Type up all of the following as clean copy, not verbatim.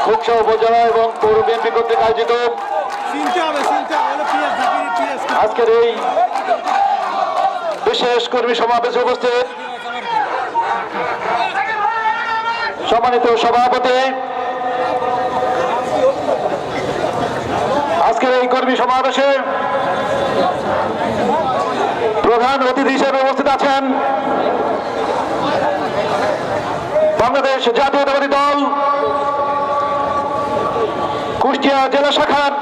খোকসা উপজেলা এবং পৌর বিএনপি কর্তৃক আয়োজিত আজকের এই বিশেষ কর্মী সমাবেশে উপস্থিত সম্মানিত সভাপতি, আজকের এই কর্মী সমাবেশে প্রধান অতিথি হিসেবে উপস্থিত আছেন বাংলাদেশ জাতীয়তাবাদী দল কুষ্টিয়া জেলা শাখার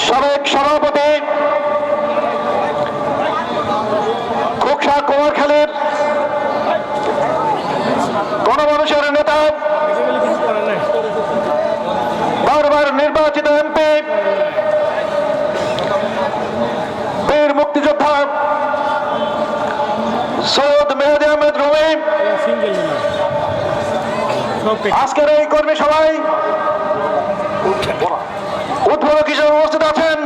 সাবেক সভাপতি, খোকসা কুমারখালীর গণমানুষের নেতা, বারবার নির্বাচিত এমপি, বীর মুক্তিযোদ্ধা সৈয়দ মেহেদী আহমেদ রুমী। আজকের এই কর্মী সভায় উদ্বোধক হিসেবে উপস্থিত আছেন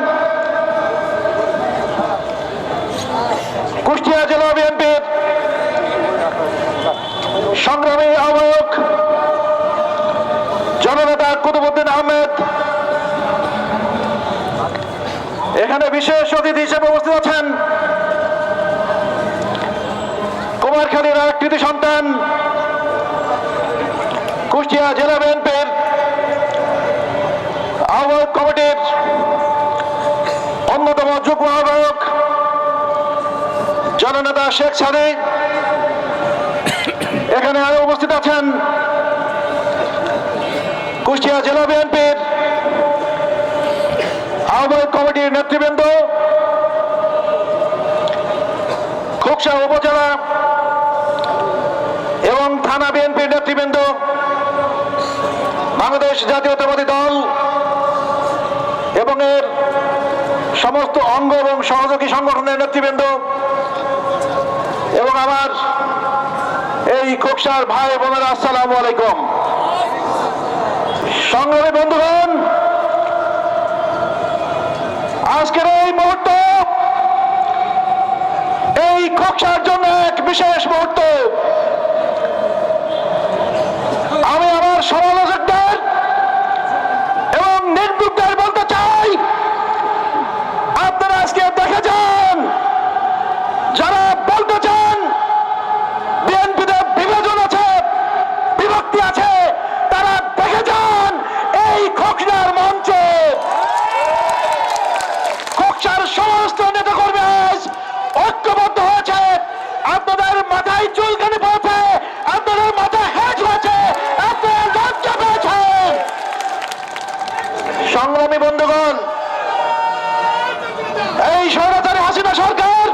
কুষ্টিয়া জেলা বিএনপির সংগ্রামী আহ্বায়ক জননেতা কুতুবউদ্দিন আহমেদ। এখানে বিশেষ অতিথি হিসেবে উপস্থিত আছেন কুমারখালীর এক কৃতি সন্তান, কুষ্টিয়া জেলা বিএনপির আহ্বায়ক কমিটির অন্যতম যুগ্ম আহ্বায়ক জননেতা শেখ সাদি। এখানে আরো উপস্থিত আছেন কুষ্টিয়া জেলা বিএনপির আহ্বায়ক কমিটির নেতৃবৃন্দ, খোকসা উপজেলা এবং থানা বিএনপির নেতৃবৃন্দ, বাংলাদেশ জাতীয়তাবাদী দল এবং এর সমস্ত অঙ্গ এবং সহযোগী সংগঠনের নেতৃবৃন্দ এবং আমার এই খোকসার ভাই বোনেরা, আসসালামু আলাইকুম। সংগ্রামী বন্ধুগণ, আজকের এই মুহূর্ত এই খোকসার জন্য এক বিশেষ মুহূর্ত। আমি আমার সমালোচকদের এবং নির্বুদ্ধদের বলতে চাই, আপনারা আজকে দেখে যান, যারা বলতে চান বিএনপিতে বিভাজন আছে, বিভক্তি আছে, তারা দেখে যান এই খোকসার মঞ্চে খোকসার সমস্ত নেতাকর্মী আজ ঐক্যবদ্ধ হয়েছে। আপনাদের মাথায় চুলকানি পড়েছে, আপনাদের মাথায় হ্যাট হয়েছে, আপনারা লজ্জা পেয়েছেন। সংগ্রামী বন্ধুগণ, এই স্বৈরাচারী হাসিনা সরকার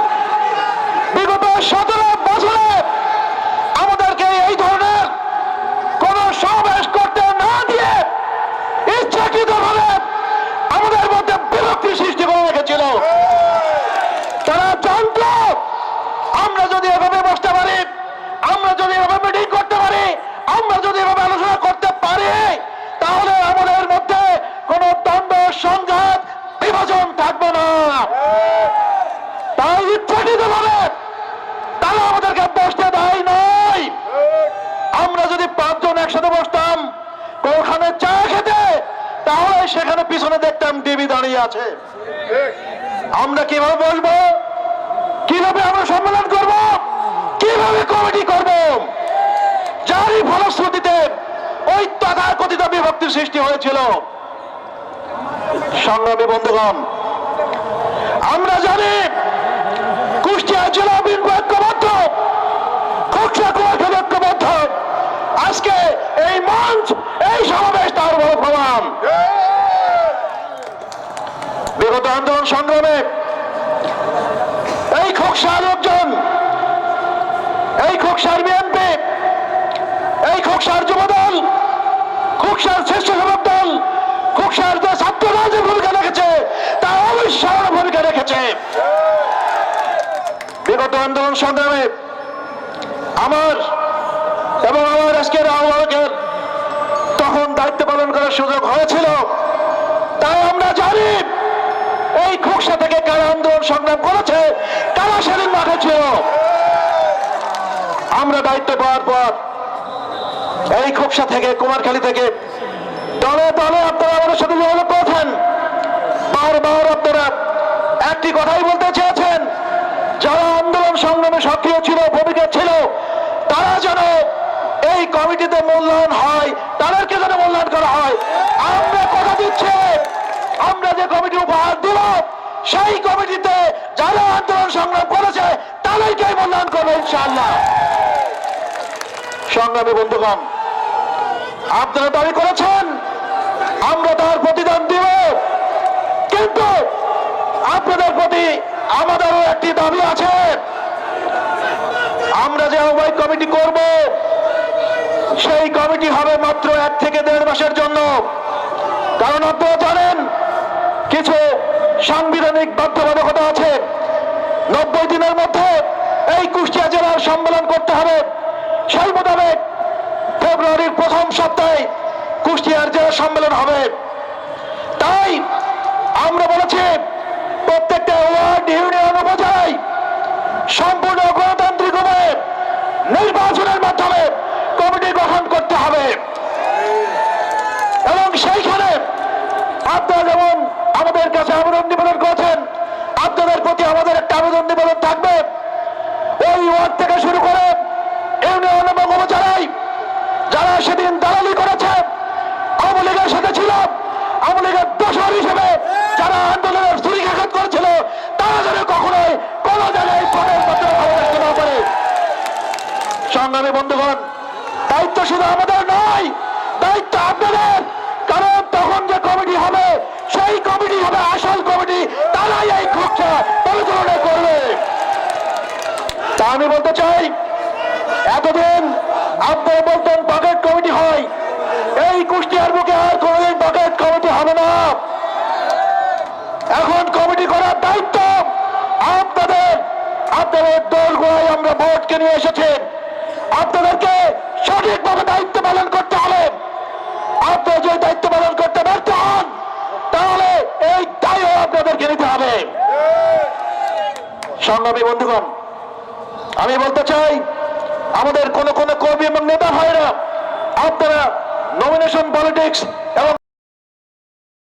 বিগত 17 বছরে আমাদেরকে এই ধরনের কোন সমাবেশ করতে না দিয়ে ইচ্ছাকৃতভাবে আমাদের মধ্যে বিরক্তি সৃষ্টি করে রেখেছিল। তারা জানত আমরা যদি এভাবে বসতে পারি, আমরা যদি এভাবে মিটিং করতে পারি, আমরা যদি এভাবে আলোচনা করতে পারি, তাহলে আমাদের মধ্যে কোন দ্বন্দ্ব, সংঘাত, বিভাজন থাকবে না। তাই ইচ্ছাকৃতভাবে তারা আমাদেরকে বসতে দেয় নাই। আমরা যদি 5 জন একসাথে বসতাম ওখানে চা খেতে, তাহলে সেখানে পিছনে দেখতাম টিভি দাঁড়িয়ে আছে। আমরা কিভাবে বসবো, কিভাবে আমরা সম্মেলন করব, কিভাবে কমিটি করব, যারই ফলশ্রুতিতে ওই তথাকথিত বিভক্তির সৃষ্টি হয়েছিল। সংগ্রামী বন্ধুগণ, আমরা জানি কুষ্টিয়া জেলা বিএনপি ঐক্যবদ্ধ, খোকসা কুমারখালী ঐক্যবদ্ধ। আজকে এই মঞ্চ, এই সমাবেশ তার বড় প্রমাণ। বিগত আন্দোলন সংগ্রামে এই খোকসার লোকজন, এই খোকসার বিএনপি, এই খোকসার যুবদল, খোকসার স্বেচ্ছাসেবক দল, খোকসার যে ছাত্র রাজের ভূমিকা রেখেছে, তা অবিস্মরণীয় ভূমিকা রেখেছে। বিগত আন্দোলন সংগ্রামে আমার এবং আমার আজকের আহ্বায়কের তখন দায়িত্ব পালন করার সুযোগ হয়েছিল। তাই আমরা জানি এই খোকসা থেকে কারা আন্দোলন সংগ্রাম করেছে, কারা সেদিন মাঠে ছিল। আমরা দায়িত্ব পাওয়ার পর এই খোকসা থেকে কুমারখালী থেকে দলে দলে আপনারা আমাদের সাথে যোগাযোগ করেছেন। বারবার আপনারা একটি কথাই বলতে চেয়েছেন, যারা আন্দোলন সংগ্রামে সক্রিয় ছিল, ভূমিকা ছিল, তারা যেন এই কমিটিতে মূল্যায়ন হয়, তাদেরকে যেন মূল্যায়ন করা হয়। আমরা কথা দিচ্ছি, আমরা যে কমিটি উপহার দিব সেই কমিটিতে যারা আন্দোলন সংগ্রাম করেছে তাদেরকেই মূল্যায়ন করবো ইনশাআল্লাহ। সংগ্রামী বন্ধুগণ, আপনারা দাবি করেছেন আমরা তার প্রতিদান দিব, কিন্তু আপনাদের প্রতি আমাদেরও একটি দাবি আছে। আমরা যে আহ্বায়ক কমিটি করব সেই কমিটি হবে মাত্র 1 থেকে 1.5 মাসের জন্য। কারণ আপনারা জানেন কিছু সাংবিধানিক বাধ্যবাধকতা আছে। 90 দিনের মধ্যে এই কুষ্টিয়া জেলার সম্মেলন করতে হবে। সেই মোতাবেক ফেব্রুয়ারির প্রথম সপ্তাহে কুষ্টিয়ার জেলা সম্মেলন হবে। তাই আমরা বলেছি প্রত্যেকটা ওয়ার্ড, ইউনিয়ন, উপজেলায় সম্পূর্ণ গণতান্ত্রিকভাবে নির্বাচনের মাধ্যমে কমিটি গঠন করতে হবে। এবং সেইখানে আপনারা যেমন আমাদের কাছে আবেদন নিবেদন করেছেন, আপনাদের প্রতি আমাদের একটা আবেদন নিবেদন থাকবে। ওই ওয়ার্ড থেকে শুরু করে ইউনিয়ন এবং উপজেলায় যারা সেদিন দালালি করেছে, আওয়ামী লীগের সাথে ছিল, আওয়ামী লীগের দোষর হিসেবে যারা আন্দোলনের ছুরিকাঘাত করেছিল, তারা যেন কখনোই কোন জায়গায় পরের মাধ্যমে ভালো রাখতে না পারে। সংগ্রামী বন্ধুগণ, দায়িত্ব শুধু আমাদের নয়, দায়িত্ব আপনাদের। কারণ তখন যে কমিটি হবে সেই কমিটি হবে আসল কমিটি, তারাই এই খোকসা পরিচালনা করবে। তা আমি বলতে চাই, এতদিন আপনারা বলতেন বাকেট কমিটি হয়, এই কুষ্টিয়ার বুকে আর কোনদিন বাকেট কমিটি হবে না। এখন কমিটি করার দায়িত্ব আপনাদের। আপনাদের দলগুলোয় আমরা ভোটকে নিয়ে এসেছেন, আপনাদেরকে সঠিকভাবে দায়িত্ব পালন করতে হবে। আপনারা যদি দায়িত্ব পালন করতে ব্যর্থ হন তাহলে এই দায়ও আপনাদেরকে নিতে হবে। সংগ্রামী বন্ধুগণ, আমি বলতে চাই আমাদের কোন কোন কর্মী এবং নেতা ভাইরা, আপনারা নমিনেশন পলিটিক্স এবং